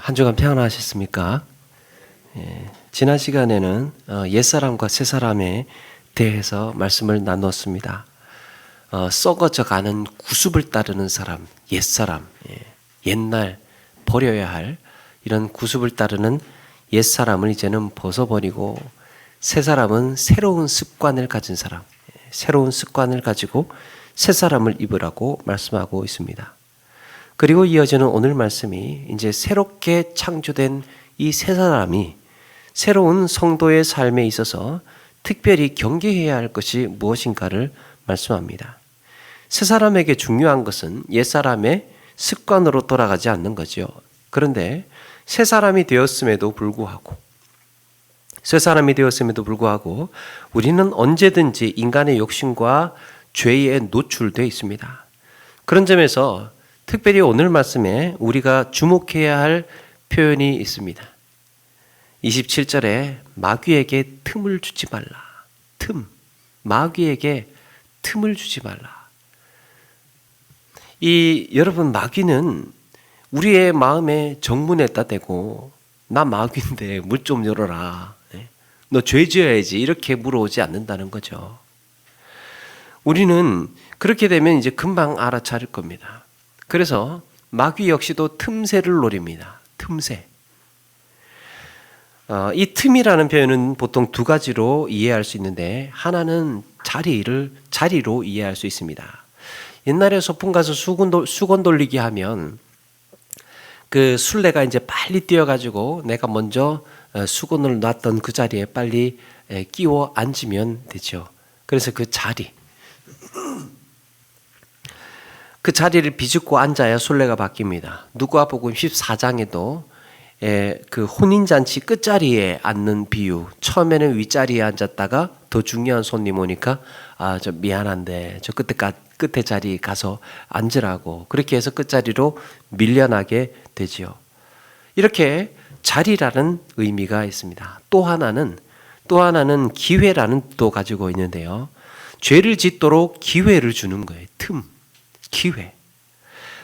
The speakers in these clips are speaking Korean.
한 주간 평안하셨습니까? 지난 시간에는 옛사람과 새사람에 대해서 말씀을 나누었습니다. 썩어져가는 구습을 따르는 사람, 옛사람, 옛날 버려야 할 이런 구습을 따르는 옛사람을 이제는 벗어버리고 새사람은 새로운 습관을 가진 사람, 새로운 습관을 가지고 새사람을 입으라고 말씀하고 있습니다. 그리고 이어지는 오늘 말씀이 이제 새롭게 창조된 이 새 사람이 새로운 성도의 삶에 있어서 특별히 경계해야 할 것이 무엇인가를 말씀합니다. 새 사람에게 중요한 것은 옛 사람의 습관으로 돌아가지 않는 거죠. 그런데 새 사람이 되었음에도 불구하고 우리는 언제든지 인간의 욕심과 죄에 노출되어 있습니다. 그런 점에서 특별히 오늘 말씀에 우리가 주목해야 할 표현이 있습니다. 27절에 마귀에게 틈을 주지 말라. 마귀에게 틈을 주지 말라. 여러분, 마귀는 우리의 마음에 정문에다 대고 나 마귀인데 문 좀 열어라. 너 죄 지어야지. 이렇게 물어오지 않는다는 거죠. 우리는 그렇게 되면 이제 금방 알아차릴 겁니다. 그래서 마귀 역시도 틈새를 노립니다. 틈새. 이 틈이라는 표현은 보통 두 가지로 이해할 수 있는데 하나는 자리로 이해할 수 있습니다. 옛날에 소풍 가서 수건 돌리기 하면 그 술래가 이제 빨리 뛰어가지고 내가 먼저 수건을 놨던 그 자리에 빨리 끼워 앉으면 되죠. 그래서 그 자리를 비집고 앉아야 순례가 바뀝니다. 누가복음 14장에도 그 혼인잔치 끝자리에 앉는 비유, 처음에는 윗자리에 앉았다가 더 중요한 손님 오니까 저 미안한데 저 끝에 자리 가서 앉으라고 그렇게 해서 끝자리로 밀려나게 되지요. 이렇게 자리라는 의미가 있습니다. 또 하나는 기회라는 뜻도 가지고 있는데요. 죄를 짓도록 기회를 주는 거예요. 기회.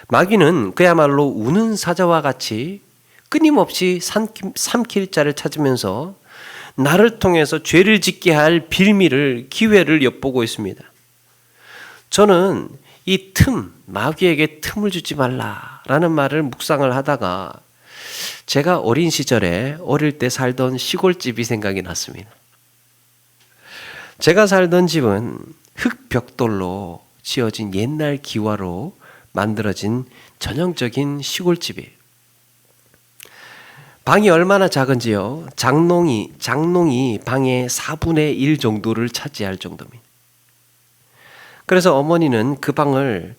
마귀는 그야말로 우는 사자와 같이 끊임없이 삼킬 자를 찾으면서 나를 통해서 죄를 짓게 할 기회를 엿보고 있습니다. 저는 이 마귀에게 틈을 주지 말라라는 말을 묵상을 하다가 제가 어릴 때 살던 시골집이 생각이 났습니다. 제가 살던 집은 흙벽돌로 지어진 옛날 기와로 만들어진 전형적인 시골집이에요. 방이 얼마나 작은지요? 장롱이 방의 4분의 1 정도를 차지할 정도입니다. 그래서 어머니는 그 방을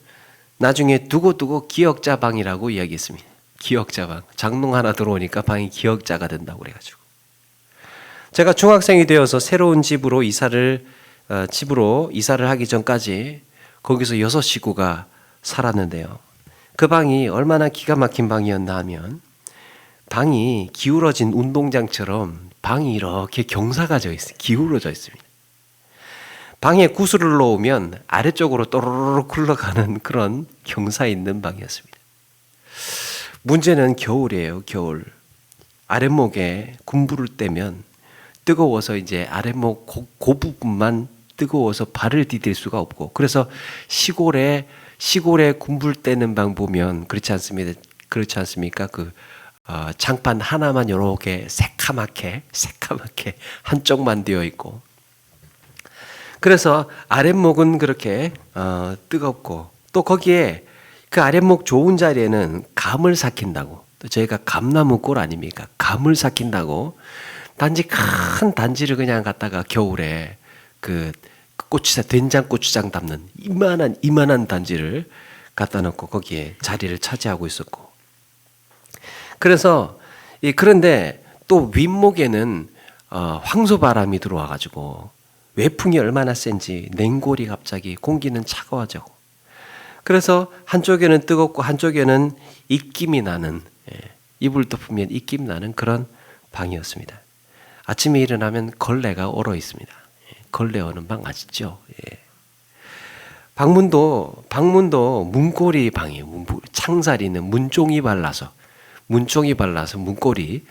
나중에 두고 기역자 방이라고 이야기했습니다. 기역자 방. 장롱 하나 들어오니까 방이 기역자가 된다고 그래가지고. 제가 중학생이 되어서 새로운 집으로 이사를 하기 전까지 거기서 6 식구가 살았는데요. 그 방이 얼마나 기가 막힌 방이었나 하면 방이 기울어진 운동장처럼 방이 이렇게 경사가 기울어져 있습니다. 방에 구슬을 놓으면 아래쪽으로 또르르 굴러가는 그런 경사 있는 방이었습니다. 문제는 겨울이에요. 겨울. 아랫목에 군부를 떼면 뜨거워서 이제 아랫목 그 부분만 뜨거워서 발을 디딜 수가 없고, 그래서 시골에 군불 떼는 방 보면 그렇지 않습니까? 장판 하나만 이렇게 새카맣게 한쪽만 되어 있고, 그래서 아랫목은 그렇게 뜨겁고, 또 거기에 그 아랫목 좋은 자리에는 감을 삭힌다고, 또 저희가 감나무 꼴 아닙니까? 감을 삭힌다고 단지 큰 단지를 그냥 갖다가 겨울에 된장 고추장 담는 이만한 단지를 갖다 놓고 거기에 자리를 차지하고 있었고, 그런데 또 윗목에는 황소바람이 들어와 가지고 외풍이 얼마나 센지 냉골이 갑자기 공기는 차가워지고, 그래서 한쪽에는 뜨겁고 한쪽에는 입김이 나는, 이불 덮으면 입김 나는 그런 방이었습니다. 아침에 일어나면 걸레가 얼어 있습니다. 걸레 어는 방 아시죠? 방문도 문고리 방이에요. 창살이 있는 문종이 발라서 문종이 발라서 문고리.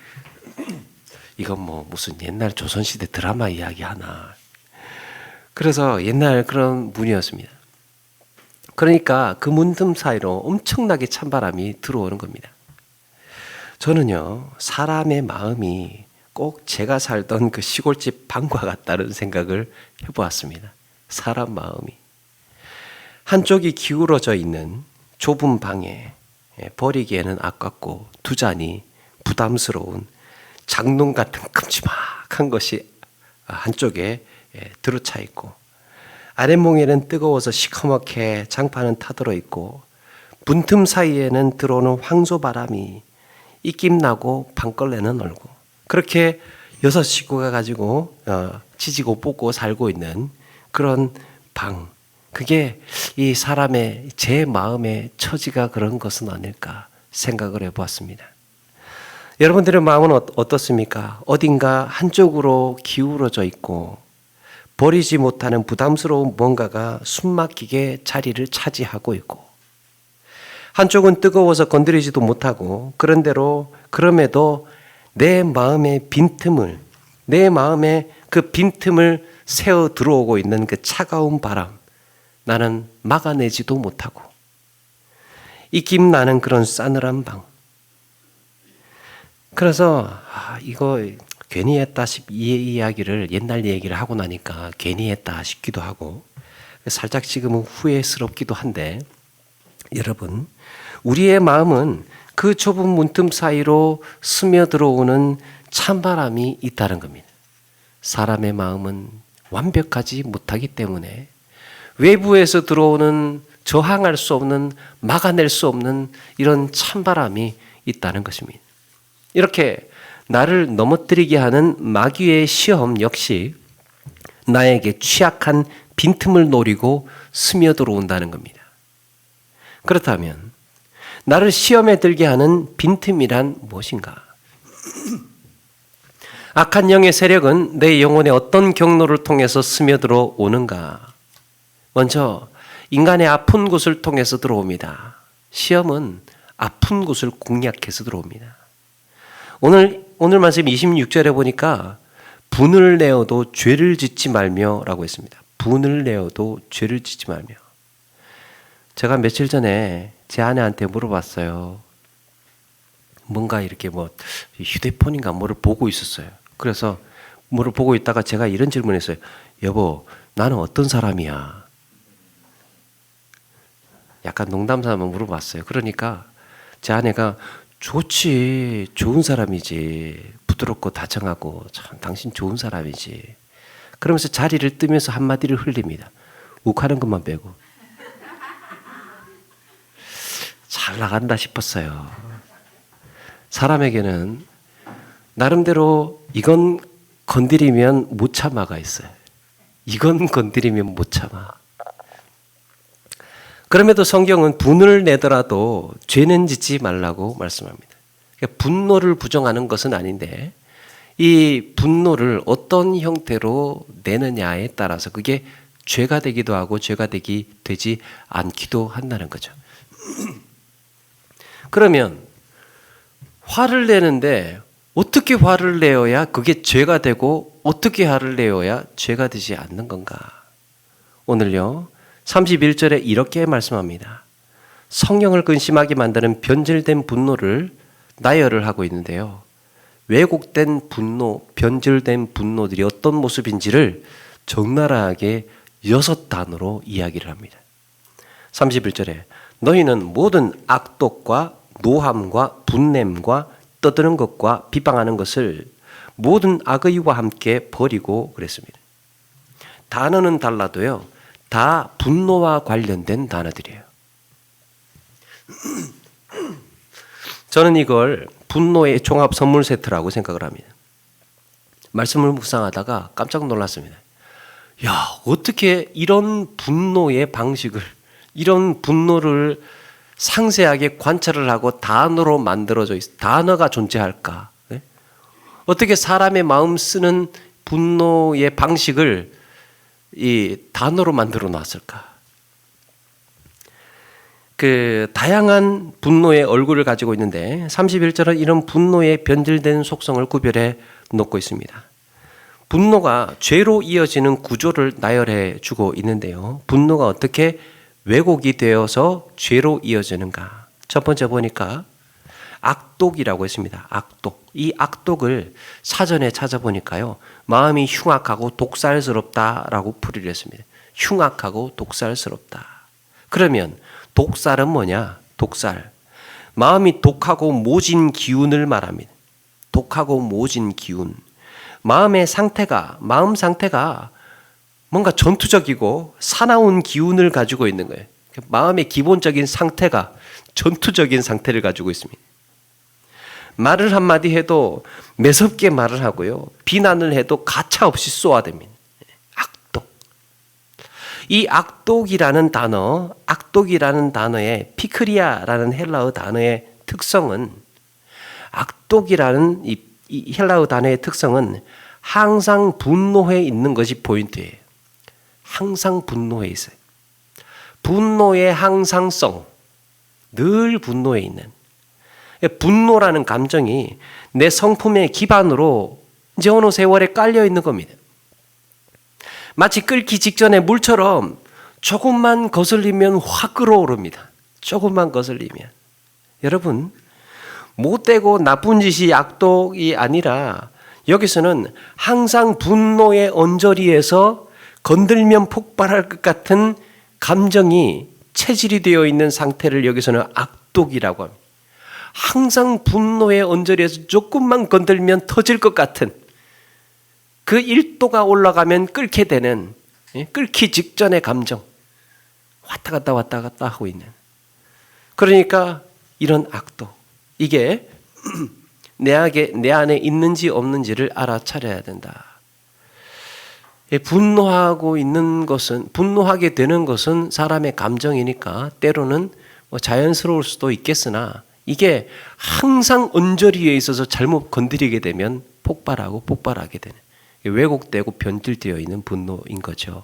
이건 뭐 무슨 옛날 조선시대 드라마 이야기 하나. 그래서 옛날 그런 문이었습니다. 그러니까 그 문틈 사이로 엄청나게 찬바람이 들어오는 겁니다. 저는요, 사람의 마음이 꼭 제가 살던 그 시골집 방과 같다는 생각을 해보았습니다. 사람 마음이. 한쪽이 기울어져 있는 좁은 방에 버리기에는 아깝고 두 잔이 부담스러운 장롱 같은 큼지막한 것이 한쪽에 들어차 있고, 아랫몽에는 뜨거워서 시커멓게 장판은 타들어 있고, 문틈 사이에는 들어오는 황소바람이 입김나고 방걸레는 얼고, 그렇게 6 식구가 가지고 지지고 볶고 살고 있는 그런 방. 그게 이 사람의 제 마음의 처지가 그런 것은 아닐까 생각을 해보았습니다. 여러분들의 마음은 어떻습니까? 어딘가 한쪽으로 기울어져 있고 버리지 못하는 부담스러운 뭔가가 숨막히게 자리를 차지하고 있고, 한쪽은 뜨거워서 건드리지도 못하고, 그럼에도 내 마음의 빈틈을, 내 마음의 그 빈틈을 새어 들어오고 있는 그 차가운 바람, 나는 막아내지도 못하고 입김 나는 그런 싸늘한 방. 그래서 이거 괜히 했다 이 이야기를, 옛날 얘기를 하고 나니까 괜히 했다 싶기도 하고 살짝 지금은 후회스럽기도 한데, 여러분, 우리의 마음은 그 좁은 문틈 사이로 스며들어오는 찬바람이 있다는 겁니다. 사람의 마음은 완벽하지 못하기 때문에 외부에서 들어오는 저항할 수 없는, 막아낼 수 없는 이런 찬바람이 있다는 것입니다. 이렇게 나를 넘어뜨리게 하는 마귀의 시험 역시 나에게 취약한 빈틈을 노리고 스며들어온다는 겁니다. 그렇다면 나를 시험에 들게 하는 빈틈이란 무엇인가? 악한 영의 세력은 내 영혼의 어떤 경로를 통해서 스며들어 오는가? 먼저 인간의 아픈 곳을 통해서 들어옵니다. 시험은 아픈 곳을 공략해서 들어옵니다. 오늘 말씀 26절에 보니까 분을 내어도 죄를 짓지 말며 라고 했습니다. 분을 내어도 죄를 짓지 말며. 제가 며칠 전에 제 아내한테 물어봤어요. 뭔가 이렇게 휴대폰인가 뭐를 보고 있었어요. 그래서 뭐를 보고 있다가 제가 이런 질문을 했어요. 여보, 나는 어떤 사람이야? 약간 농담삼아 물어봤어요. 그러니까 제 아내가 좋지, 좋은 사람이지, 부드럽고 다정하고 참 당신 좋은 사람이지, 그러면서 자리를 뜨면서 한마디를 흘립니다. 욱하는 것만 빼고. 잘 나간다 싶었어요. 사람에게는 나름대로 이건 건드리면 못 참아가 있어요. 이건 건드리면 못 참아. 그럼에도 성경은 분을 내더라도 죄는 짓지 말라고 말씀합니다. 그러니까 분노를 부정하는 것은 아닌데, 이 분노를 어떤 형태로 내느냐에 따라서 그게 죄가 되기도 하고 죄가 되지 않기도 한다는 거죠. 그러면 화를 내는데 어떻게 화를 내어야 그게 죄가 되고 어떻게 화를 내어야 죄가 되지 않는 건가? 오늘요 31절에 이렇게 말씀합니다. 성령을 근심하게 만드는 변질된 분노를 나열을 하고 있는데요, 왜곡된 분노, 변질된 분노들이 어떤 모습인지를 적나라하게 6단어로 이야기를 합니다. 31절에 너희는 모든 악독과 노함과 분냄과 떠드는 것과 비방하는 것을 모든 악의와 함께 버리고 그랬습니다. 단어는 달라도요, 다 분노와 관련된 단어들이에요. 저는 이걸 분노의 종합 선물 세트라고 생각을 합니다. 말씀을 묵상하다가 깜짝 놀랐습니다. 야, 어떻게 이런 분노의 방식을, 이런 분노를 상세하게 관찰을 하고 단어로 만들어져 있어. 단어가 존재할까? 네? 어떻게 사람의 마음 쓰는 분노의 방식을 이 단어로 만들어 놨을까? 그 다양한 분노의 얼굴을 가지고 있는데 31절은 이런 분노의 변질된 속성을 구별해 놓고 있습니다. 분노가 죄로 이어지는 구조를 나열해 주고 있는데요. 분노가 어떻게 왜곡이 되어서 죄로 이어지는가? 첫 번째 보니까 악독이라고 했습니다. 악독. 이 악독을 사전에 찾아보니까요. 마음이 흉악하고 독살스럽다라고 풀이를 했습니다. 흉악하고 독살스럽다. 그러면 독살은 뭐냐? 독살. 마음이 독하고 모진 기운을 말합니다. 독하고 모진 기운. 마음 상태가 뭔가 전투적이고 사나운 기운을 가지고 있는 거예요. 마음의 기본적인 상태가 전투적인 상태를 가지고 있습니다. 말을 한마디 해도 매섭게 말을 하고요. 비난을 해도 가차없이 쏘아댑니다. 악독. 이 악독이라는 단어의 피크리아라는 헬라어 단어의 특성은 악독이라는 이 헬라어 단어의 특성은 항상 분노해 있는 것이 포인트예요. 항상 분노해 있어요. 분노의 항상성, 늘 분노해 있는. 분노라는 감정이 내 성품의 기반으로 이제 어느 세월에 깔려 있는 겁니다. 마치 끓기 직전에 물처럼 조금만 거슬리면 확 끓어오릅니다. 조금만 거슬리면. 여러분, 못되고 나쁜 짓이 악독이 아니라 여기서는 항상 분노의 언저리에서 건들면 폭발할 것 같은 감정이 체질이 되어 있는 상태를 여기서는 악독이라고 합니다. 항상 분노의 언저리에서 조금만 건들면 터질 것 같은 그 1도가 올라가면 끓게 되는, 끓기 직전의 감정, 왔다 갔다 하고 있는. 그러니까 이런 악독, 이게 내 안에 있는지 없는지를 알아차려야 된다. 분노하게 되는 것은 사람의 감정이니까 때로는 자연스러울 수도 있겠으나 이게 항상 언저리에 있어서 잘못 건드리게 되면 폭발하게 되는, 왜곡되고 변질되어 있는 분노인 거죠.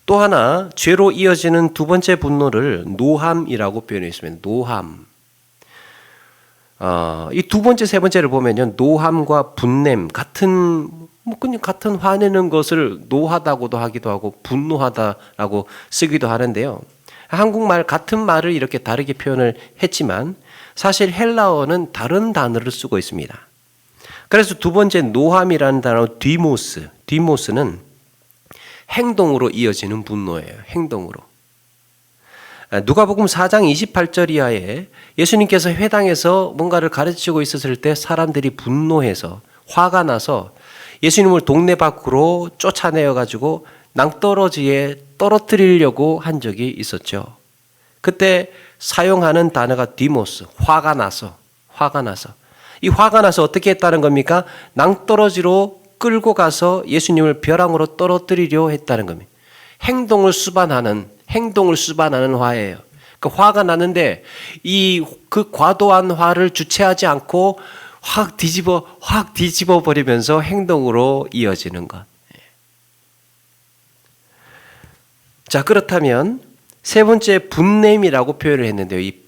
또 하나 죄로 이어지는 두 번째 분노를 노함이라고 표현했습니다. 노함. 이 두 번째, 세 번째를 보면요, 노함과 분냄 같은 화내는 것을 노하다고도 하기도 하고 분노하다라고 쓰기도 하는데요. 한국말 같은 말을 이렇게 다르게 표현을 했지만 사실 헬라어는 다른 단어를 쓰고 있습니다. 그래서 두 번째 노함이라는 단어 디모스는 행동으로 이어지는 분노예요. 행동으로. 누가복음 4장 28절 이하에 예수님께서 회당에서 뭔가를 가르치고 있었을 때 사람들이 분노해서 화가 나서 예수님을 동네 밖으로 쫓아내어 가지고 낭떠러지에 떨어뜨리려고 한 적이 있었죠. 그때 사용하는 단어가 디모스, 화가 나서. 이 화가 나서 어떻게 했다는 겁니까? 낭떠러지로 끌고 가서 예수님을 벼랑으로 떨어뜨리려 했다는 겁니다. 행동을 수반하는 화예요. 그 화가 나는데 그 과도한 화를 주체하지 않고 확 뒤집어 버리면서 행동으로 이어지는 것. 자, 그렇다면 세 번째 분냄이라고 표현을 했는데요. 이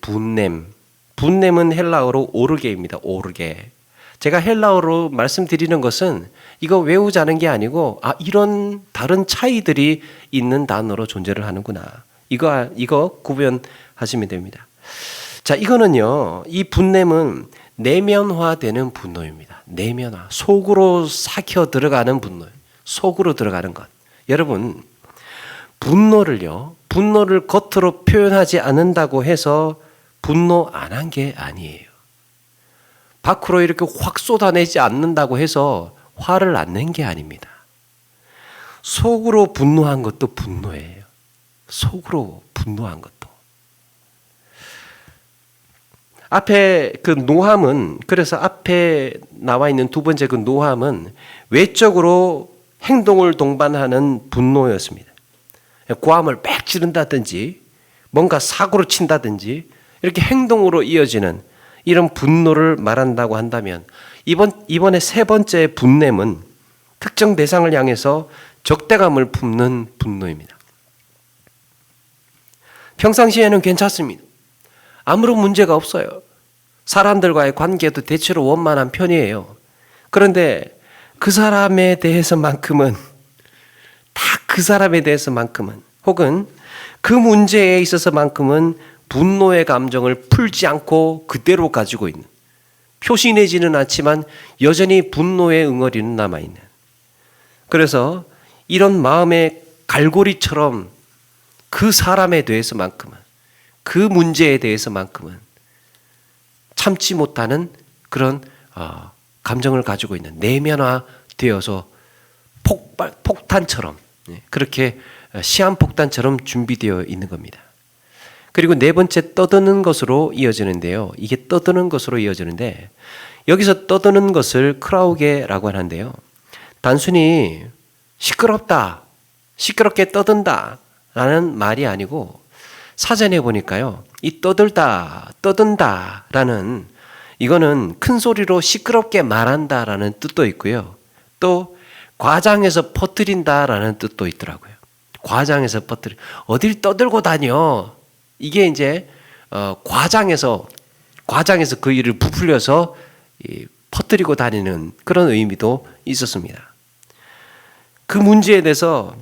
분냄은 헬라어로 오르게입니다. 오르게. 제가 헬라어로 말씀드리는 것은 이거 외우자는 게 아니고 이런 다른 차이들이 있는 단어로 존재를 하는구나. 이거 구분하시면 됩니다. 자, 이거는요. 이 분냄은 내면화되는 분노입니다. 내면화. 속으로 삭혀 들어가는 분노. 속으로 들어가는 것. 여러분, 분노를 겉으로 표현하지 않는다고 해서 분노 안 한 게 아니에요. 밖으로 이렇게 확 쏟아내지 않는다고 해서 화를 안 낸 게 아닙니다. 속으로 분노한 것도 분노예요. 속으로 분노한 것도. 앞에 그 노함은, 그래서 앞에 나와 있는 두 번째 그 노함은 외적으로 행동을 동반하는 분노였습니다. 고함을 빽 지른다든지 뭔가 사고를 친다든지 이렇게 행동으로 이어지는 이런 분노를 말한다고 한다면 이번에 세 번째 분냄은 특정 대상을 향해서 적대감을 품는 분노입니다. 평상시에는 괜찮습니다. 아무런 문제가 없어요. 사람들과의 관계도 대체로 원만한 편이에요. 그런데 그 사람에 대해서만큼은, 딱 그 사람에 대해서만큼은, 혹은 그 문제에 있어서만큼은 분노의 감정을 풀지 않고 그대로 가지고 있는, 표시내지는 않지만 여전히 분노의 응어리는 남아있는, 그래서 이런 마음의 갈고리처럼 그 사람에 대해서만큼은, 그 문제에 대해서만큼은 참지 못하는 그런 감정을 가지고 있는, 내면화되어서 폭탄처럼, 그렇게 시한폭탄처럼 준비되어 있는 겁니다. 그리고 네 번째, 떠드는 것으로 이어지는데요. 이게 떠드는 것으로 이어지는데, 여기서 떠드는 것을 크라우게라고 하는데요. 단순히 시끄럽다, 시끄럽게 떠든다 라는 말이 아니고, 사전에 보니까요, 이 떠들다, 떠든다 라는, 이거는 큰 소리로 시끄럽게 말한다 라는 뜻도 있고요. 또 과장해서 퍼뜨린다 라는 뜻도 있더라고요. 과장해서 어딜 떠들고 다녀, 이게 이제 과장해서 그 일을 부풀려서 퍼뜨리고 다니는 그런 의미도 있었습니다. 그 문제에 대해서,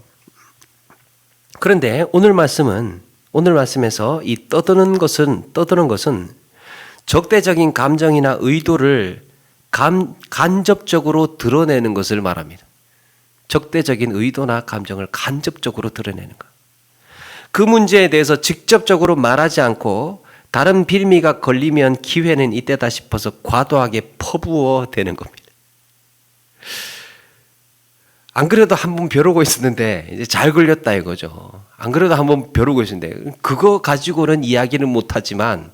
그런데 오늘 말씀에서 이 떠드는 것은 적대적인 감정이나 의도를 간접적으로 드러내는 것을 말합니다. 적대적인 의도나 감정을 간접적으로 드러내는 것. 그 문제에 대해서 직접적으로 말하지 않고 다른 빌미가 걸리면 기회는 이때다 싶어서 과도하게 퍼부어 대는 겁니다. 안 그래도 한번 벼르고 있었는데 이제 잘 걸렸다 이거죠. 안 그래도 한번 벼르고 있었는데 그거 가지고는 이야기는 못하지만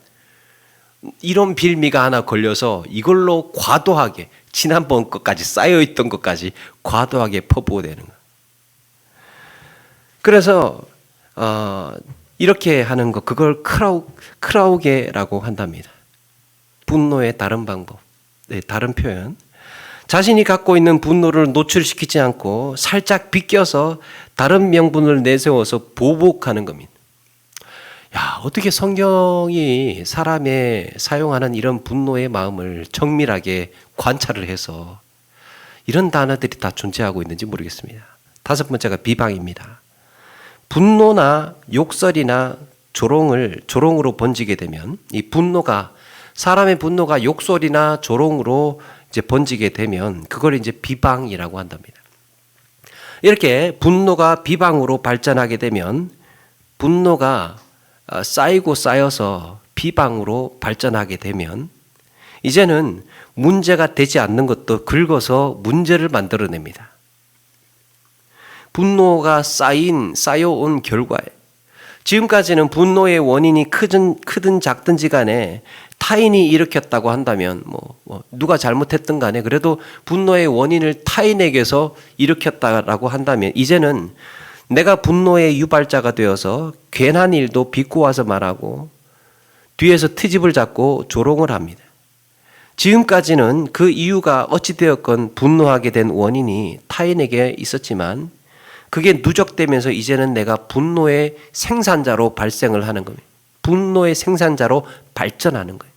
이런 빌미가 하나 걸려서 이걸로 과도하게, 지난번 것까지 쌓여있던 것까지 과도하게 퍼부어대는 거예요. 그래서 이렇게 하는 거, 그걸 크라우게라고 한답니다. 분노의 다른 방법, 다른 표현. 자신이 갖고 있는 분노를 노출시키지 않고 살짝 비껴서 다른 명분을 내세워서 보복하는 겁니다. 야, 어떻게 성경이 사람의 사용하는 이런 분노의 마음을 정밀하게 관찰을 해서 이런 단어들이 다 존재하고 있는지 모르겠습니다. 다섯 번째가 비방입니다. 분노나 욕설이나 조롱으로 번지게 되면, 이 사람의 분노가 욕설이나 조롱으로 이제 번지게 되면 그걸 이제 비방이라고 한답니다. 이렇게 분노가 비방으로 발전하게 되면, 분노가 쌓이고 쌓여서 비방으로 발전하게 되면 이제는 문제가 되지 않는 것도 긁어서 문제를 만들어냅니다. 분노가 쌓여온 결과에, 지금까지는 분노의 원인이 크든 작든지 간에 타인이 일으켰다고 한다면 누가 잘못했든 간에 그래도 분노의 원인을 타인에게서 일으켰다라고 한다면, 이제는 내가 분노의 유발자가 되어서 괜한 일도 비꼬아서 말하고 뒤에서 트집을 잡고 조롱을 합니다. 지금까지는 그 이유가 어찌되었건 분노하게 된 원인이 타인에게 있었지만 그게 누적되면서 이제는 내가 분노의 생산자로 발생을 하는 겁니다. 분노의 생산자로 발전하는 거예요.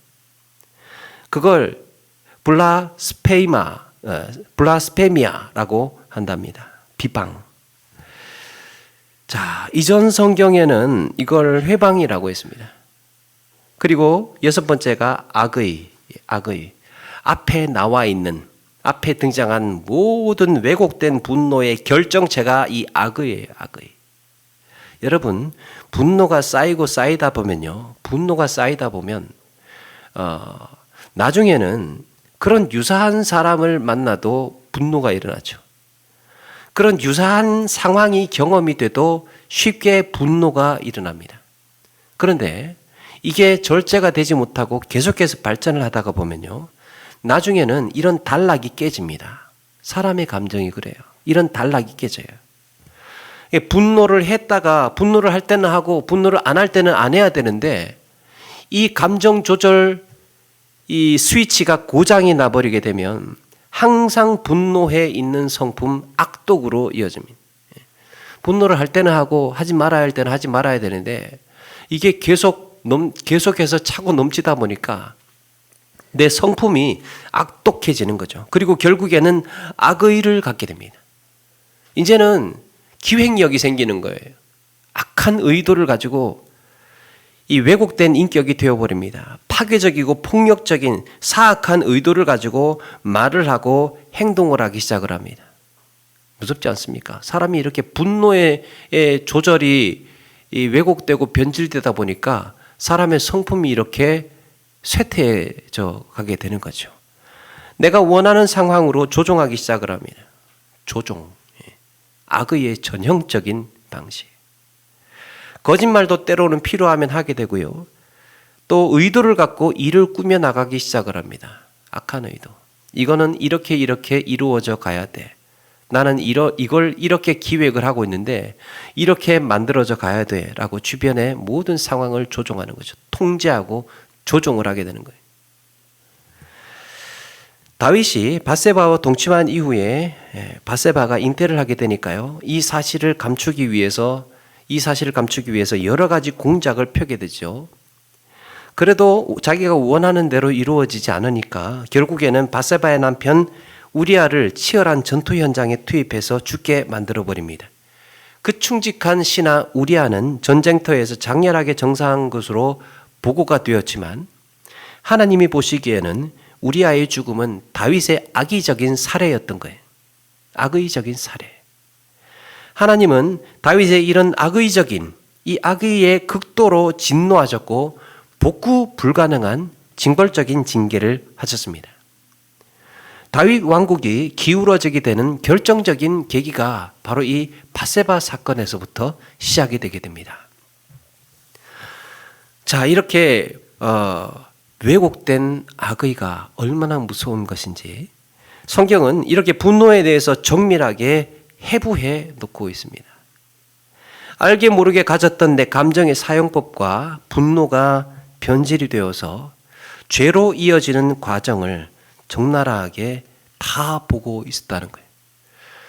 그걸 블라스페미아라고 한답니다. 비방. 자, 이전 성경에는 이걸 회방이라고 했습니다. 그리고 여섯 번째가 악의. 앞에 나와 있는, 앞에 등장한 모든 왜곡된 분노의 결정체가 이 악의예요. 여러분, 분노가 쌓이다 보면 나중에는 그런 유사한 사람을 만나도 분노가 일어나죠. 그런 유사한 상황이 경험이 돼도 쉽게 분노가 일어납니다. 그런데 이게 절제가 되지 못하고 계속해서 발전을 하다가 보면요, 나중에는 이런 단락이 깨집니다. 사람의 감정이 그래요. 이런 단락이 깨져요. 분노를 했다가 분노를 할 때는 하고 분노를 안 할 때는 안 해야 되는데, 이 감정 조절 이 스위치가 고장이 나버리게 되면 항상 분노해 있는 성품, 악독으로 이어집니다. 분노를 할 때는 하고 하지 말아야 할 때는 하지 말아야 되는데, 이게 계속해서 차고 넘치다 보니까 내 성품이 악독해지는 거죠. 그리고 결국에는 악의를 갖게 됩니다. 이제는 기획력이 생기는 거예요. 악한 의도를 가지고 이 왜곡된 인격이 되어버립니다. 파괴적이고 폭력적인 사악한 의도를 가지고 말을 하고 행동을 하기 시작을 합니다. 무섭지 않습니까? 사람이 이렇게 분노의 조절이 왜곡되고 변질되다 보니까 사람의 성품이 이렇게 쇠퇴해져 가게 되는 거죠. 내가 원하는 상황으로 조종하기 시작을 합니다. 조종. 악의의 전형적인 방식. 거짓말도 때로는 필요하면 하게 되고요. 또 의도를 갖고 일을 꾸며 나가기 시작을 합니다. 악한 의도. 이거는 이렇게 이루어져 가야 돼. 나는 이걸 이렇게 기획을 하고 있는데 이렇게 만들어져 가야 돼 라고 주변의 모든 상황을 조종하는 거죠. 통제하고 조종을 하게 되는 거예요. 다윗이 밧세바와 동침한 이후에 밧세바가 잉태를 하게 되니까요. 이 사실을 감추기 위해서 여러 가지 공작을 펴게 되죠. 그래도 자기가 원하는 대로 이루어지지 않으니까 결국에는 밧세바의 남편 우리아를 치열한 전투 현장에 투입해서 죽게 만들어 버립니다. 그 충직한 신하 우리아는 전쟁터에서 장렬하게 정사한 것으로 보고가 되었지만 하나님이 보시기에는 우리아의 죽음은 다윗의 악의적인 살해였던 거예요. 악의적인 살해. 하나님은 다윗의 이런 이 악의에 극도로 진노하셨고 복구 불가능한 징벌적인 징계를 하셨습니다. 다윗 왕국이 기울어지게 되는 결정적인 계기가 바로 이 밧세바 사건에서부터 시작이 되게 됩니다. 자, 이렇게 왜곡된 악의가 얼마나 무서운 것인지 성경은 이렇게 분노에 대해서 정밀하게 해부해 놓고 있습니다. 알게 모르게 가졌던 내 감정의 사용법과 분노가 변질이 되어서 죄로 이어지는 과정을 적나라하게 다 보고 있었다는 거예요.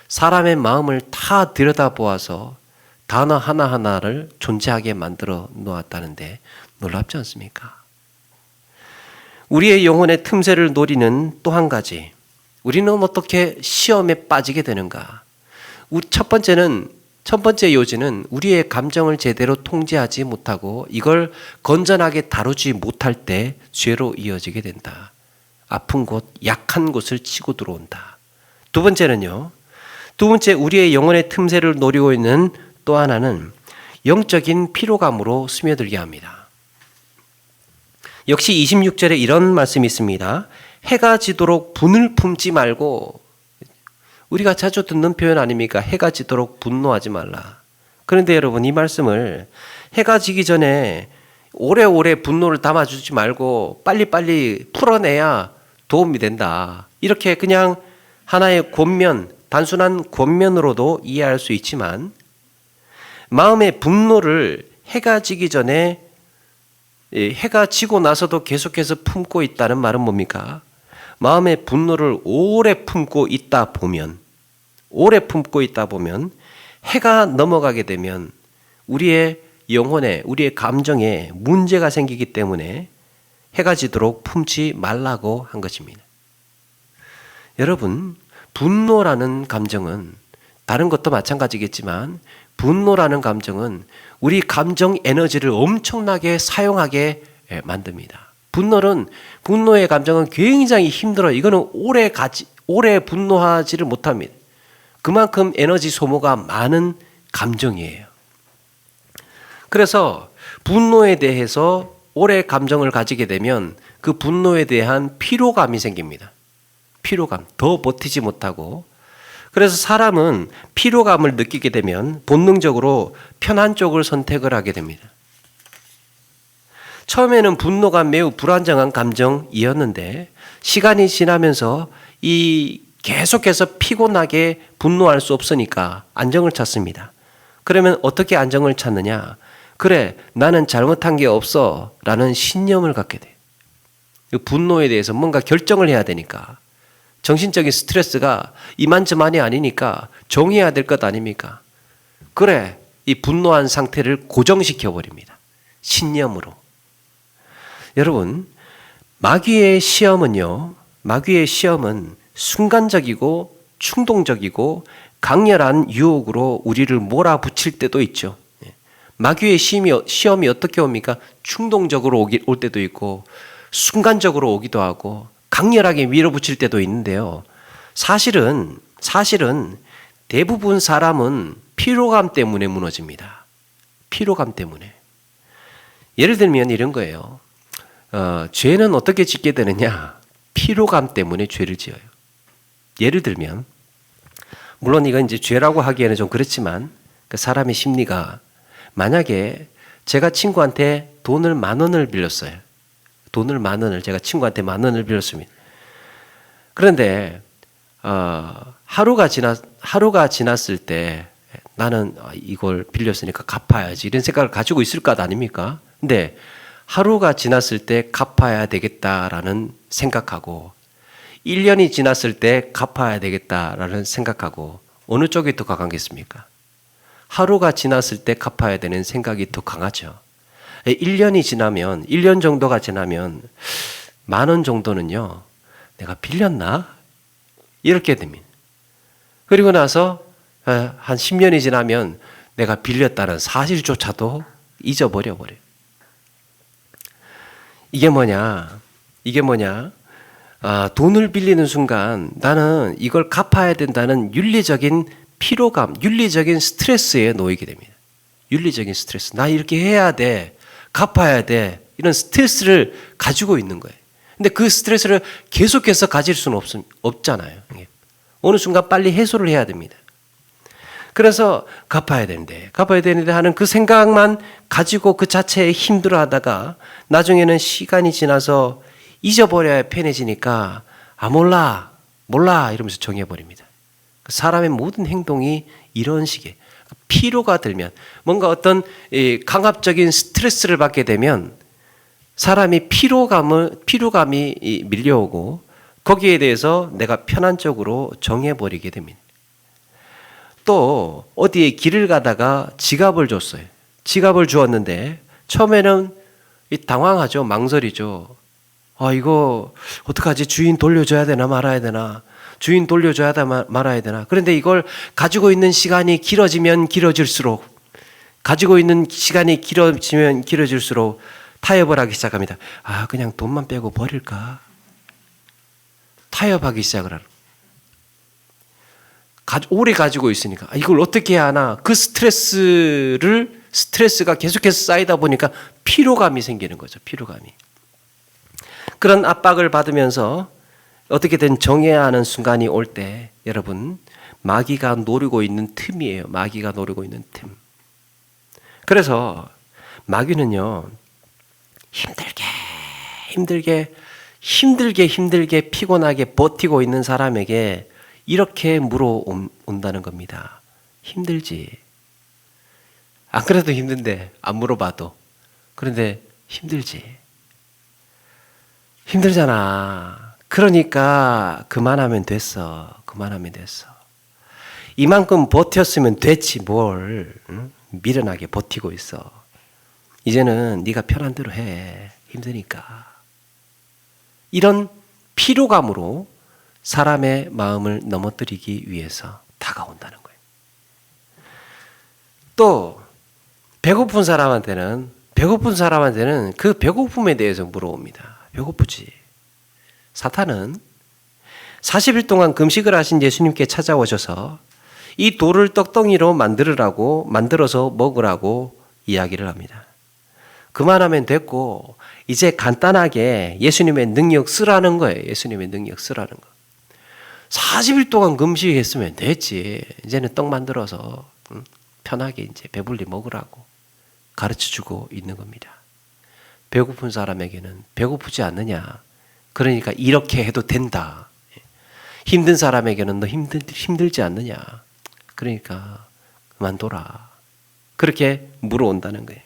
사람의 마음을 다 들여다보아서 단어 하나하나를 존재하게 만들어 놓았다는데 놀랍지 않습니까? 우리의 영혼의 틈새를 노리는 또 한 가지, 우리는 어떻게 시험에 빠지게 되는가? 첫 번째 요지는 우리의 감정을 제대로 통제하지 못하고 이걸 건전하게 다루지 못할 때 죄로 이어지게 된다. 아픈 곳, 약한 곳을 치고 들어온다. 두 번째 우리의 영혼의 틈새를 노리고 있는 또 하나는 영적인 피로감으로 스며들게 합니다. 역시 26절에 이런 말씀이 있습니다. 해가 지도록 분을 품지 말고, 우리가 자주 듣는 표현 아닙니까? 해가 지도록 분노하지 말라. 그런데 여러분, 이 말씀을 해가 지기 전에 오래오래 분노를 담아주지 말고 빨리빨리 풀어내야 도움이 된다. 이렇게 그냥 하나의 권면, 단순한 권면으로도 이해할 수 있지만 마음의 분노를 해가 지기 전에, 해가 지고 나서도 계속해서 품고 있다는 말은 뭡니까? 마음의 분노를 오래 품고 있다 보면 해가 넘어가게 되면 우리의 영혼에, 우리의 감정에 문제가 생기기 때문에 해가 지도록 품지 말라고 한 것입니다. 여러분, 분노라는 감정은 다른 것도 마찬가지겠지만 분노라는 감정은 우리 감정 에너지를 엄청나게 사용하게 만듭니다. 분노의 감정은 굉장히 힘들어요. 이거는 오래 분노하지를 못합니다. 그만큼 에너지 소모가 많은 감정이에요. 그래서 분노에 대해서 오래 감정을 가지게 되면 그 분노에 대한 피로감이 생깁니다. 피로감, 더 버티지 못하고. 그래서 사람은 피로감을 느끼게 되면 본능적으로 편한 쪽을 선택을 하게 됩니다. 처음에는 분노가 매우 불안정한 감정이었는데 시간이 지나면서 계속해서 피곤하게 분노할 수 없으니까 안정을 찾습니다. 그러면 어떻게 안정을 찾느냐? 그래, 나는 잘못한 게 없어 라는 신념을 갖게 돼요. 분노에 대해서 뭔가 결정을 해야 되니까. 정신적인 스트레스가 이만저만이 아니니까 정해야 될 것 아닙니까? 그래, 이 분노한 상태를 고정시켜 버립니다. 신념으로. 여러분, 마귀의 시험은 순간적이고 충동적이고 강렬한 유혹으로 우리를 몰아붙일 때도 있죠. 마귀의 시험이 어떻게 옵니까? 충동적으로 올 때도 있고 순간적으로 오기도 하고 강렬하게 밀어붙일 때도 있는데요. 사실은 대부분 사람은 피로감 때문에 무너집니다. 피로감 때문에. 예를 들면 이런 거예요. 죄는 어떻게 짓게 되느냐? 피로감 때문에 죄를 지어요. 예를 들면, 물론 이건 이제 죄라고 하기에는 좀 그렇지만, 그 사람의 심리가 만약에 제가 친구한테 돈을 10,000원을 빌렸어요. 돈을 10,000원을 제가 친구한테 10,000원을 빌렸습니다. 그런데 하루가 지났을 때 나는 이걸 빌렸으니까 갚아야지 이런 생각을 가지고 있을 것 아닙니까? 근데 하루가 지났을 때 갚아야 되겠다라는 생각하고 1년이 지났을 때 갚아야 되겠다라는 생각하고 어느 쪽이 더 강하겠습니까? 하루가 지났을 때 갚아야 되는 생각이 더 강하죠. 1년 정도가 지나면 10,000원 정도는요, 내가 빌렸나? 이렇게 됩니다. 그리고 나서 한 10년이 지나면 내가 빌렸다는 사실조차도 잊어버려요. 이게 뭐냐? 돈을 빌리는 순간 나는 이걸 갚아야 된다는 윤리적인 피로감, 윤리적인 스트레스에 놓이게 됩니다. 윤리적인 스트레스. 나 이렇게 해야 돼. 갚아야 돼. 이런 스트레스를 가지고 있는 거예요. 근데 그 스트레스를 계속해서 가질 수는 없잖아요. 어느 순간 빨리 해소를 해야 됩니다. 그래서 갚아야 되는데 하는 그 생각만 가지고 그 자체에 힘들어 하다가 나중에는 시간이 지나서 잊어버려야 편해지니까 몰라 이러면서 정해버립니다. 사람의 모든 행동이 이런 식의 피로가 들면 뭔가 어떤 강압적인 스트레스를 받게 되면 사람이 피로감이 밀려오고 거기에 대해서 내가 편한 쪽으로 정해버리게 됩니다. 또 어디에 길을 가다가 지갑을 줬어요. 지갑을 주었는데 처음에는 당황하죠. 망설이죠. 이거 어떡하지? 주인 돌려줘야 되나 말아야 되나? 주인 돌려줘야 되나 말아야 되나? 그런데 이걸 가지고 있는 시간이 길어지면 길어질수록 타협을 하기 시작합니다. 그냥 돈만 빼고 버릴까? 타협하기 시작을 하는. 오래 가지고 있으니까 이걸 어떻게 해야 하나? 그 스트레스가 계속해서 쌓이다 보니까 피로감이 생기는 거죠. 피로감이. 그런 압박을 받으면서 어떻게든 정해야 하는 순간이 올 때 여러분 마귀가 노리고 있는 틈이에요. 마귀가 노리고 있는 틈. 그래서 마귀는요 힘들게 피곤하게 버티고 있는 사람에게 이렇게 물어온다는 겁니다. 힘들지. 안 그래도 힘든데 안 물어봐도. 그런데 힘들잖아. 그러니까 그만하면 됐어. 이만큼 버텼으면 됐지 뭘. 응? 미련하게 버티고 있어. 이제는 네가 편한 대로 해. 힘드니까. 이런 피로감으로 사람의 마음을 넘어뜨리기 위해서 다가온다는 거예요. 또 배고픈 사람한테는 그 배고픔에 대해서 물어옵니다. 배고프지? 사탄은 40일 동안 금식을 하신 예수님께 찾아오셔서 이 돌을 떡덩이로 만들어서 먹으라고 이야기를 합니다. 그만하면 됐고 이제 간단하게 예수님의 능력 쓰라는 거예요. 40일 동안 금식했으면 됐지. 이제는 떡 만들어서 편하게 이제 배불리 먹으라고 가르쳐주고 있는 겁니다. 배고픈 사람에게는 배고프지 않느냐. 그러니까 이렇게 해도 된다. 힘든 사람에게는 너 힘들지 않느냐. 그러니까 그만둬라. 그렇게 물어온다는 거예요.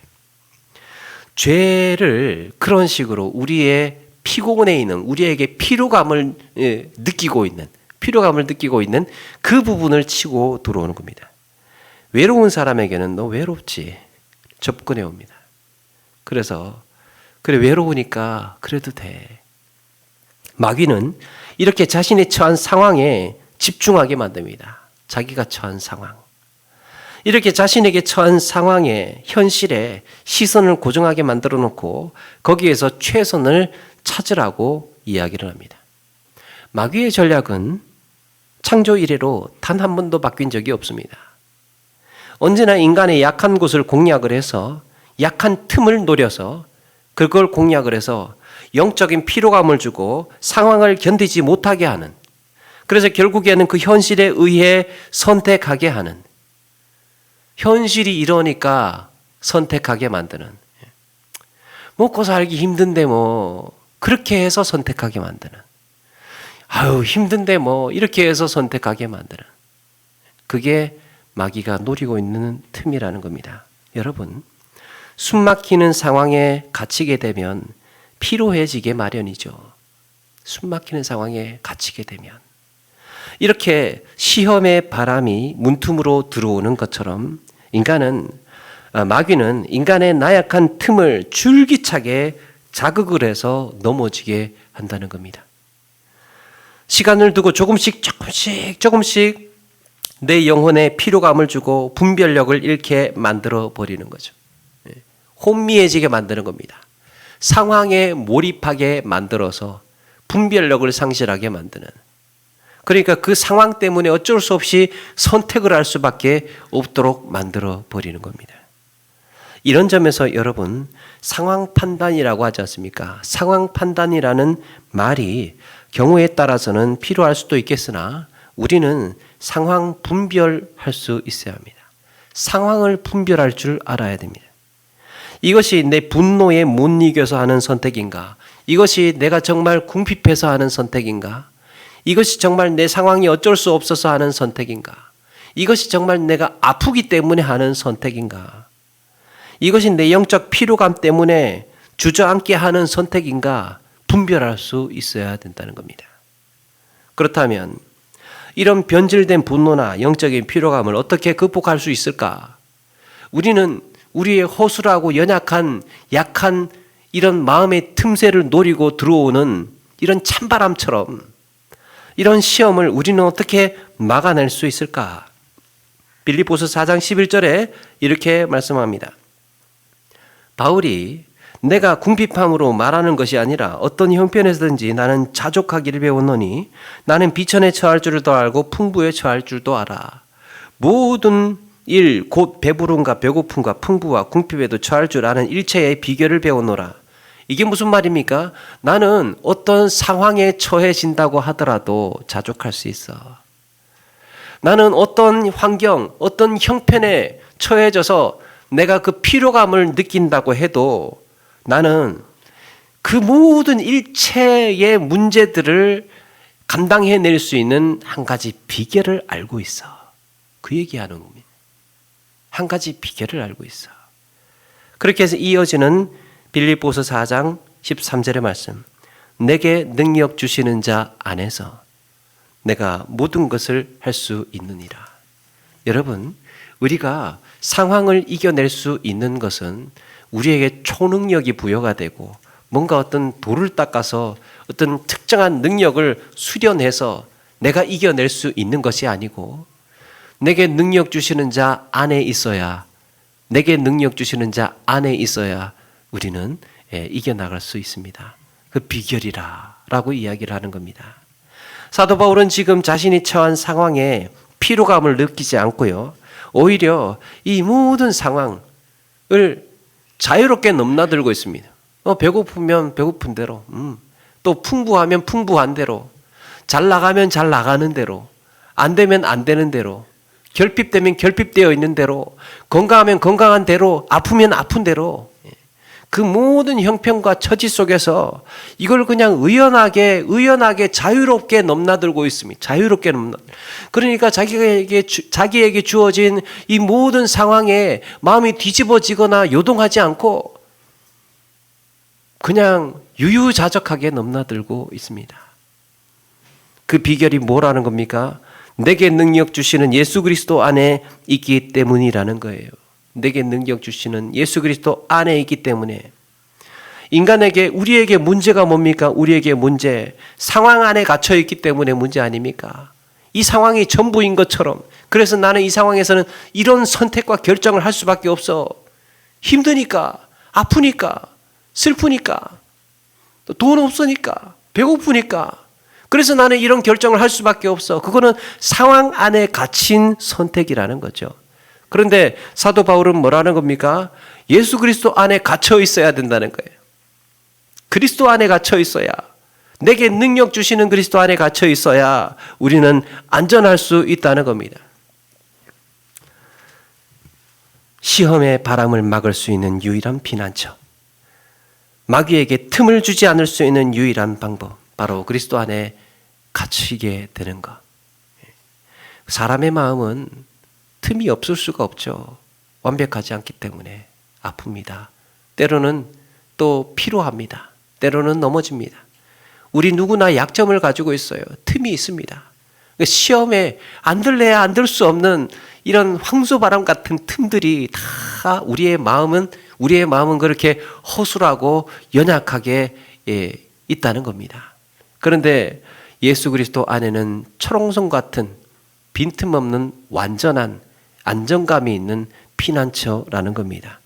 죄를 그런 식으로 우리의 피곤해 있는 우리에게 피로감을 느끼고 있는 그 부분을 치고 들어오는 겁니다. 외로운 사람에게는 너 외롭지? 접근해 옵니다. 그래서 그래 외로우니까 그래도 돼. 마귀는 이렇게 자신이 처한 상황에 집중하게 만듭니다. 자기가 처한 상황. 이렇게 자신에게 처한 상황에 현실에 시선을 고정하게 만들어 놓고 거기에서 최선을 찾으라고 이야기를 합니다. 마귀의 전략은 창조 이래로 단 한 번도 바뀐 적이 없습니다. 언제나 인간의 약한 곳을 공략을 해서 약한 틈을 노려서 그걸 공략을 해서 영적인 피로감을 주고 상황을 견디지 못하게 하는, 그래서 결국에는 그 현실에 의해 선택하게 하는, 현실이 이러니까 선택하게 만드는, 먹고 살기 힘든데 뭐 그렇게 해서 선택하게 만드는, 아유 힘든데 뭐 이렇게 해서 선택하게 만드는, 그게 마귀가 노리고 있는 틈이라는 겁니다. 여러분, 숨막히는 상황에 갇히게 되면 피로해지게 마련이죠. 숨막히는 상황에 갇히게 되면 이렇게 시험의 바람이 문틈으로 들어오는 것처럼 마귀는 인간의 나약한 틈을 줄기차게 자극을 해서 넘어지게 한다는 겁니다. 시간을 두고 조금씩 내 영혼에 피로감을 주고 분별력을 잃게 만들어 버리는 거죠. 혼미해지게 만드는 겁니다. 상황에 몰입하게 만들어서 분별력을 상실하게 만드는, 그러니까 그 상황 때문에 어쩔 수 없이 선택을 할 수밖에 없도록 만들어 버리는 겁니다. 이런 점에서 여러분, 상황 판단이라고 하지 않습니까? 상황 판단이라는 말이 경우에 따라서는 필요할 수도 있겠으나 우리는 상황 분별할 수 있어야 합니다. 상황을 분별할 줄 알아야 됩니다. 이것이 내 분노에 못 이겨서 하는 선택인가? 이것이 내가 정말 궁핍해서 하는 선택인가? 이것이 정말 내 상황이 어쩔 수 없어서 하는 선택인가? 이것이 정말 내가 아프기 때문에 하는 선택인가? 이것이 내 영적 피로감 때문에 주저앉게 하는 선택인가? 분별할 수 있어야 된다는 겁니다. 그렇다면 이런 변질된 분노나 영적인 피로감을 어떻게 극복할 수 있을까? 우리는 우리의 허술하고 연약한 약한 이런 마음의 틈새를 노리고 들어오는 이런 찬바람처럼 이런 시험을 우리는 어떻게 막아낼 수 있을까? 빌립보서 4장 11절에 이렇게 말씀합니다. 바울이 내가 궁핍함으로 말하는 것이 아니라 어떤 형편에서든지 나는 자족하기를 배웠노니 나는 비천에 처할 줄도 알고 풍부에 처할 줄도 알아. 모든 일 곧 배부름과 배고픔과 풍부와 궁핍에도 처할 줄 아는 일체의 비결을 배우노라. 이게 무슨 말입니까? 나는 어떤 상황에 처해진다고 하더라도 자족할 수 있어. 나는 어떤 환경, 어떤 형편에 처해져서 내가 그 피로감을 느낀다고 해도 나는 그 모든 일체의 문제들을 감당해낼 수 있는 한 가지 비결을 알고 있어. 그 얘기하는 겁니다. 한 가지 비결을 알고 있어. 그렇게 해서 이어지는 빌립보서 4장 13절의 말씀. 내게 능력 주시는 자 안에서 내가 모든 것을 할 수 있느니라. 여러분, 우리가 상황을 이겨낼 수 있는 것은 우리에게 초능력이 부여가 되고 뭔가 어떤 돌을 닦아서 어떤 특정한 능력을 수련해서 내가 이겨낼 수 있는 것이 아니고 내게 능력 주시는 자 안에 있어야, 내게 능력 주시는 자 안에 있어야 우리는 이겨나갈 수 있습니다. 그 비결이라고 이야기를 하는 겁니다. 사도 바울은 지금 자신이 처한 상황에 피로감을 느끼지 않고요, 오히려 이 모든 상황을 자유롭게 넘나들고 있습니다. 배고프면 배고픈 대로, 또 풍부하면 풍부한 대로, 잘 나가면 잘 나가는 대로, 안 되면 안 되는 대로, 결핍되면 결핍되어 있는 대로, 건강하면 건강한 대로, 아프면 아픈 대로, 그 모든 형편과 처지 속에서 이걸 그냥 의연하게 자유롭게 넘나들고 있습니다. 자유롭게 그러니까 자기에게 주어진 이 모든 상황에 마음이 뒤집어지거나 요동하지 않고 그냥 유유자적하게 넘나들고 있습니다. 그 비결이 뭐라는 겁니까? 내게 능력 주시는 예수 그리스도 안에 있기 때문이라는 거예요. 내게 능력 주시는 예수 그리스도 안에 있기 때문에 인간에게 우리에게 문제가 뭡니까? 우리에게 문제 상황 안에 갇혀 있기 때문에 문제 아닙니까? 이 상황이 전부인 것처럼 그래서 나는 이 상황에서는 이런 선택과 결정을 할 수밖에 없어. 힘드니까, 아프니까, 슬프니까, 또 돈 없으니까, 배고프니까. 그래서 나는 이런 결정을 할 수밖에 없어. 그거는 상황 안에 갇힌 선택이라는 거죠. 그런데 사도 바울은 뭐라는 겁니까? 예수 그리스도 안에 갇혀 있어야 된다는 거예요. 그리스도 안에 갇혀 있어야, 내게 능력 주시는 그리스도 안에 갇혀 있어야 우리는 안전할 수 있다는 겁니다. 시험의 바람을 막을 수 있는 유일한 피난처, 마귀에게 틈을 주지 않을 수 있는 유일한 방법, 바로 그리스도 안에 갇히게 되는 것. 사람의 마음은 틈이 없을 수가 없죠. 완벽하지 않기 때문에 아픕니다. 때로는 또 피로합니다. 때로는 넘어집니다. 우리 누구나 약점을 가지고 있어요. 틈이 있습니다. 시험에 안 들래야 안 들 수 없는 이런 황소바람 같은 틈들이 다 우리의 마음은 그렇게 허술하고 연약하게 있다는 겁니다. 그런데 예수 그리스도 안에는 철옹성 같은 빈틈없는 완전한 안정감이 있는 피난처라는 겁니다.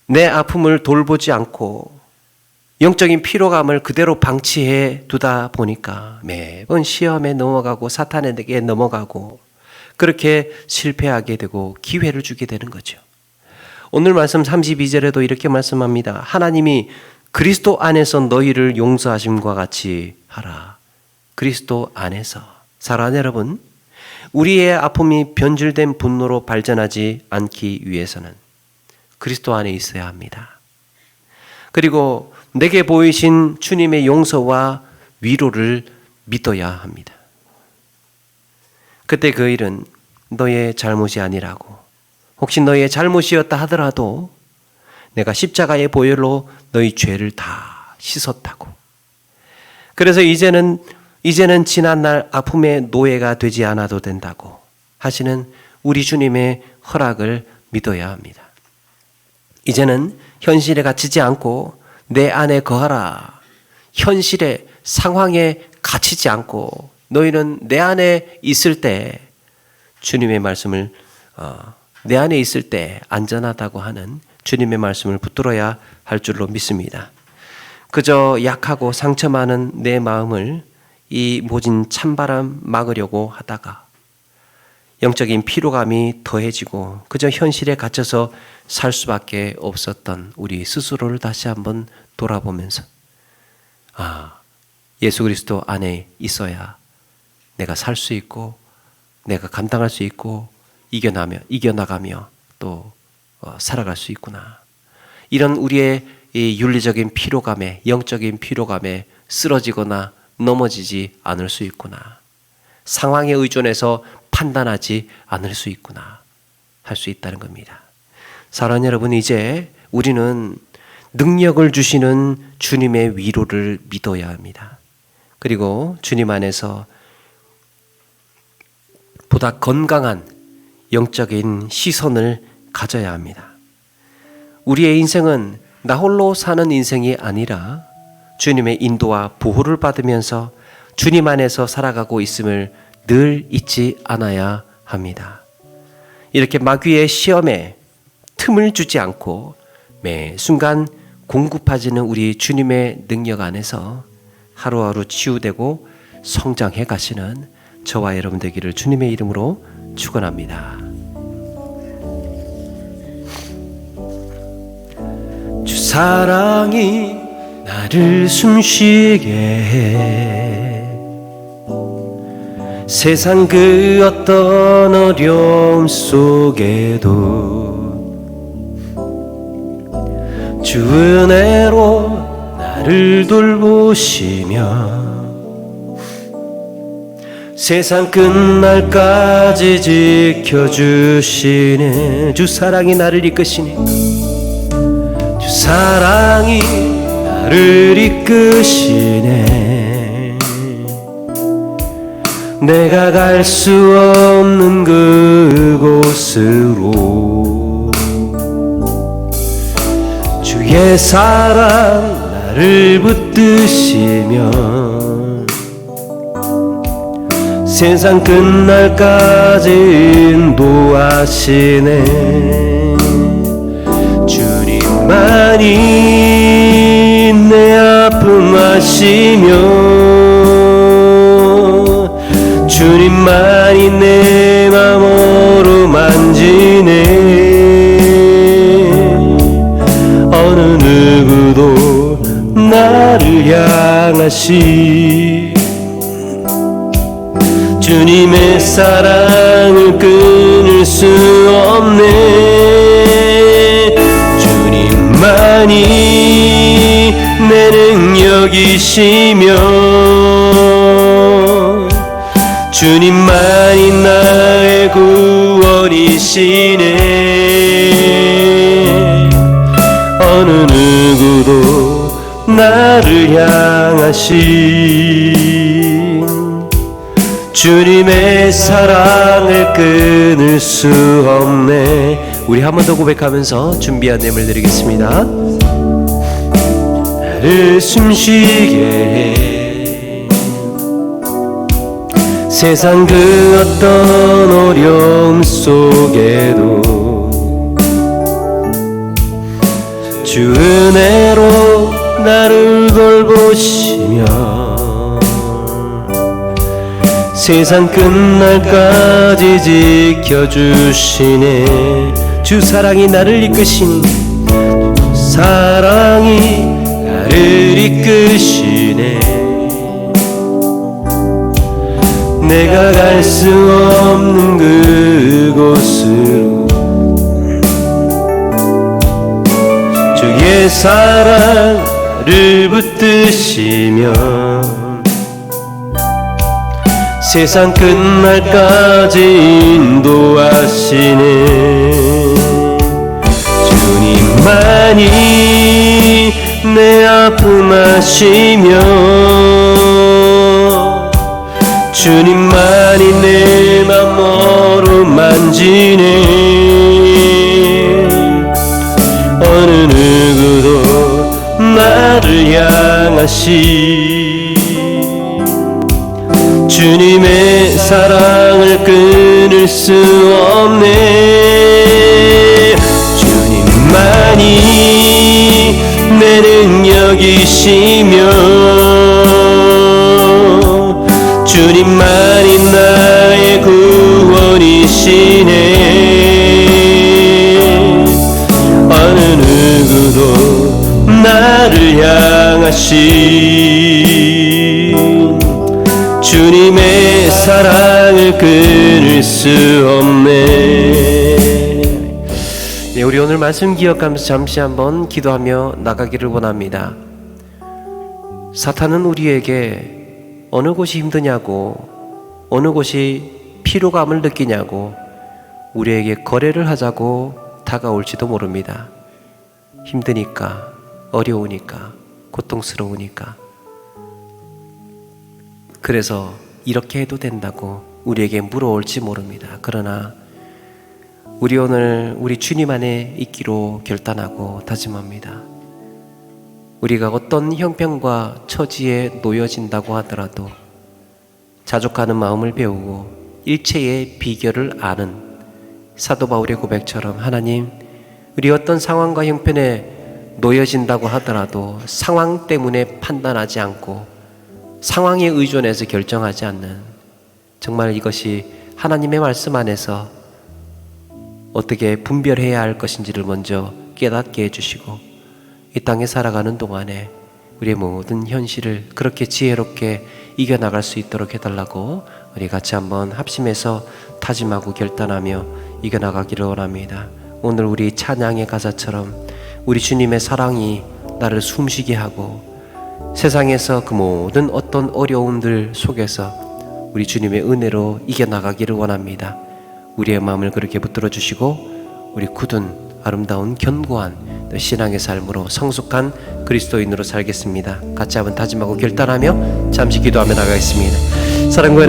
내 아픔을 돌보지 않고 영적인 피로감을 그대로 방치해 두다 보니까 매번 시험에 넘어가고 사탄에게 넘어가고 그렇게 실패하게 되고 기회를 주게 되는 거죠. 오늘 말씀 32절에도 이렇게 말씀합니다. 하나님이 그리스도 안에서 너희를 용서하심과 같이 하라. 그리스도 안에서. 사랑하는 여러분, 우리의 아픔이 변질된 분노로 발전하지 않기 위해서는 그리스도 안에 있어야 합니다. 그리고 내게 보이신 주님의 용서와 위로를 믿어야 합니다. 그때 그 일은 너의 잘못이 아니라고, 혹시 너의 잘못이었다 하더라도 내가 십자가의 보혈로 너희 죄를 다 씻었다고. 그래서 이제는 지난날 아픔의 노예가 되지 않아도 된다고 하시는 우리 주님의 허락을 믿어야 합니다. 이제는 현실에 갇히지 않고 내 안에 거하라. 현실의 상황에 갇히지 않고 너희는 내 안에 있을 때 주님의 말씀을 내 안에 있을 때 안전하다고 하는 주님의 말씀을 붙들어야 할 줄로 믿습니다. 그저 약하고 상처 많은 내 마음을 이 모진 찬바람 막으려고 하다가 영적인 피로감이 더해지고 그저 현실에 갇혀서 살 수밖에 없었던 우리 스스로를 다시 한번 돌아보면서 예수 그리스도 안에 있어야 내가 살 수 있고 내가 감당할 수 있고 이겨나가며 또 살아갈 수 있구나. 이런 우리의 이 윤리적인 피로감에, 영적인 피로감에 쓰러지거나 넘어지지 않을 수 있구나. 상황에 의존해서 판단하지 않을 수 있구나. 할 수 있다는 겁니다. 사랑하는 여러분, 이제 우리는 능력을 주시는 주님의 위로를 믿어야 합니다. 그리고 주님 안에서 보다 건강한 영적인 시선을 가져야 합니다. 우리의 인생은 나 홀로 사는 인생이 아니라 주님의 인도와 보호를 받으면서 주님 안에서 살아가고 있음을 늘 잊지 않아야 합니다. 이렇게 마귀의 시험에 틈을 주지 않고 매 순간 공급하시는 우리 주님의 능력 안에서 하루하루 치유되고 성장해 가시는 저와 여러분 되기를 주님의 이름으로 축원합니다. 주 사랑이 나를 숨쉬게 해 세상 그 어떤 어려움 속에도 주 은혜로 나를 돌보시며 세상 끝날까지 지켜주시네. 주 사랑이 나를 이끄시네. 주 사랑이 나를 이끄시네. 내가 갈 수 없는 그곳으로 주의 사랑 나를 붙드시면 세상 끝날까지 인도하시네. 주님만이 내 아픔 아시며 주님만이 내 맘 어루만지네. 어느 누구도 나를 향하시 주님의 사랑을 끊을 수 없네. 주님만이 내 능력이시며 주님만이 나의 구원이시네. 어느 누구도 나를 향하신 주님의 사랑을 끊을 수 없네. 우리 한 번 더 고백하면서 준비한 예물 드리겠습니다. 나를 숨쉬게 해 세상 그 어떤 어려움 속에도 주 은혜로 나를 돌보시며 세상 끝날까지 지켜주시네. 주 사랑이 나를 이끄신 사랑이 나를 이끄시네. 내가 갈 수 없는 그곳으로 주의 사랑을 붙드시며 세상 끝날까지 인도하시네. 주님만이 내 아픔 아시며 주님만이 내 맘 어루만지네. 어느 누구도 나를 향하시 주님의 사랑을 끊을 수 없네. 주님만이 내 능력이시며 주님만이 나의 구원이시네. 어느 누구도 나를 향하신 주님의 사랑을 끊을 수 없네. 네, 우리 오늘 말씀 기억하면서 잠시 한번 기도하며 나가기를 원합니다. 사탄은 우리에게 어느 곳이 힘드냐고, 어느 곳이 피로감을 느끼냐고 우리에게 거래를 하자고 다가올지도 모릅니다. 힘드니까, 어려우니까, 고통스러우니까. 그래서 이렇게 해도 된다고 우리에게 물어올지 모릅니다. 그러나 우리 오늘 우리 주님 안에 있기로 결단하고 다짐합니다. 우리가 어떤 형편과 처지에 놓여진다고 하더라도 자족하는 마음을 배우고 일체의 비결을 아는 사도 바울의 고백처럼 하나님, 우리 어떤 상황과 형편에 놓여진다고 하더라도 상황 때문에 판단하지 않고 상황에 의존해서 결정하지 않는, 정말 이것이 하나님의 말씀 안에서 어떻게 분별해야 할 것인지를 먼저 깨닫게 해주시고 이 땅에 살아가는 동안에 우리의 모든 현실을 그렇게 지혜롭게 이겨나갈 수 있도록 해달라고 우리 같이 한번 합심해서 다짐하고 결단하며 이겨나가기를 원합니다. 오늘 우리 찬양의 가사처럼 우리 주님의 사랑이 나를 숨쉬게 하고 세상에서 그 모든 어떤 어려움들 속에서 우리 주님의 은혜로 이겨나가기를 원합니다. 우리의 마음을 그렇게 붙들어 주시고 우리 굳은 아름다운 견고한 신앙의 삶으로 성숙한 그리스도인으로 살겠습니다. 같이 한번 다짐하고 결단하며 잠시 기도하며 나가겠습니다. 사랑과